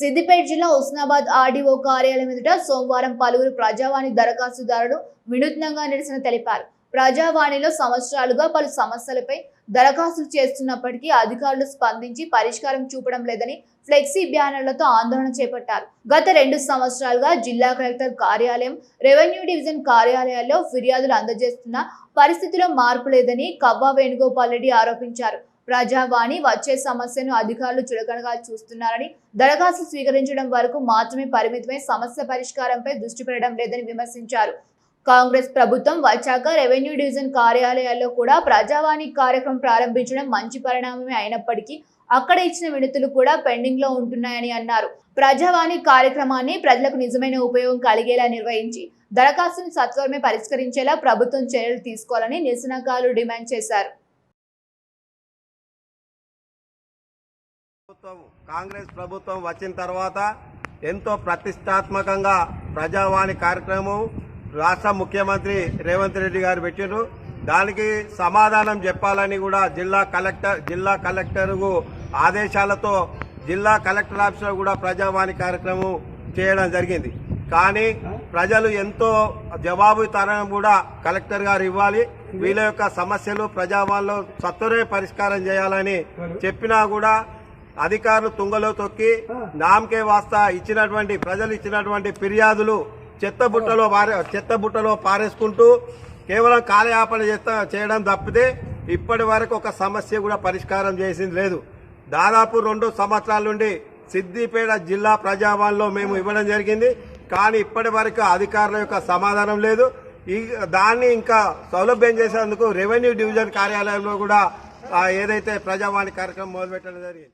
సిద్దిపేట జిల్లా హుస్నాబాద్ ఆర్డీఓ కార్యాలయం ఎదుట సోమవారం పలువురు ప్రజావాణి దరఖాస్తుదారులు వినూత్నంగా నిరసన తెలిపారు. ప్రజావాణిలో సంవత్సరాలుగా పలు సమస్యలపై దరఖాస్తులు చేస్తున్నప్పటికీ అధికారులు స్పందించి పరిష్కారం చూపడం లేదని ఫ్లెక్సీ బ్యానర్లతో ఆందోళన చేపట్టారు. గత 2 సంవత్సరాలుగా జిల్లా కలెక్టర్ కార్యాలయం, రెవెన్యూ డివిజన్ కార్యాలయాల్లో ఫిర్యాదులు అందజేస్తున్న పరిస్థితిలో మార్పు లేదని కవ్వా వేణుగోపాల్ రెడ్డి ఆరోపించారు. ప్రజావాణి వచ్చే సమస్యను అధికారులు చులకనగా చూస్తున్నారని, దరఖాస్తు స్వీకరించడం వరకు మాత్రమే పరిమితమై సమస్య పరిష్కారంపై దృష్టి పెట్టడం లేదని విమర్శించారు. కాంగ్రెస్ ప్రభుత్వం వచ్చాక రెవెన్యూ డివిజన్ కార్యాలయాల్లో కూడా ప్రజావాణి కార్యక్రమం ప్రారంభించడం మంచి పరిణామమే అయినప్పటికీ అక్కడ ఇచ్చిన వినతులు కూడా పెండింగ్ లో ఉంటున్నాయని అన్నారు. ప్రజావాణి కార్యక్రమాన్ని ప్రజలకు నిజమైన ఉపయోగం కలిగేలా నిర్వహించి దరఖాస్తును సత్వరమే పరిష్కరించేలా ప్రభుత్వం చర్యలు తీసుకోవాలని నిరసనకారులు డిమాండ్ చేశారు. కాంగ్రెస్ ప్రభుత్వం వచ్చిన తర్వాత ఎంతో ప్రతిష్టాత్మకంగా ప్రజావాణి కార్యక్రమం రాష్ట్ర ముఖ్యమంత్రి రేవంత్ రెడ్డి గారు పెట్టిండ్రు. దానికి సమాధానం చెప్పాలని కూడా జిల్లా కలెక్టర్ ఆదేశాలతో జిల్లా కలెక్టర్ ఆఫీసులో కూడా ప్రజావాణి కార్యక్రమం చేయడం జరిగింది. కానీ ప్రజలు ఎంతో జవాబుదారీతనం కూడా కలెక్టర్ గారు ఇవ్వాలి, వీళ్ళ యొక్క సమస్యలు ప్రజావాణిలో సత్వరమే పరిష్కారం చేయాలని చెప్పినా కూడా అధికారులు తుంగలో తొక్కి నామకే వాస్తా ప్రజలు ఇచ్చినటువంటి ఫిర్యాదులు చెత్తబుట్టలో పారేసుకుంటూ కేవలం కాలయాపన చేయడం తప్పితే ఇప్పటి వరకు ఒక సమస్య కూడా పరిష్కారం చేసింది లేదు. దాదాపు 2 సంవత్సరాల నుండి సిద్దిపేట జిల్లా ప్రజావాణిలో మేము ఇవ్వడం జరిగింది. కానీ ఇప్పటి వరకు అధికారుల యొక్క సమాధానం లేదు. దాన్ని ఇంకా సౌలభ్యం చేసేందుకు రెవెన్యూ డివిజన్ కార్యాలయంలో కూడా ఏదైతే ప్రజావాణి కార్యక్రమం మొదలుపెట్టడం జరిగింది.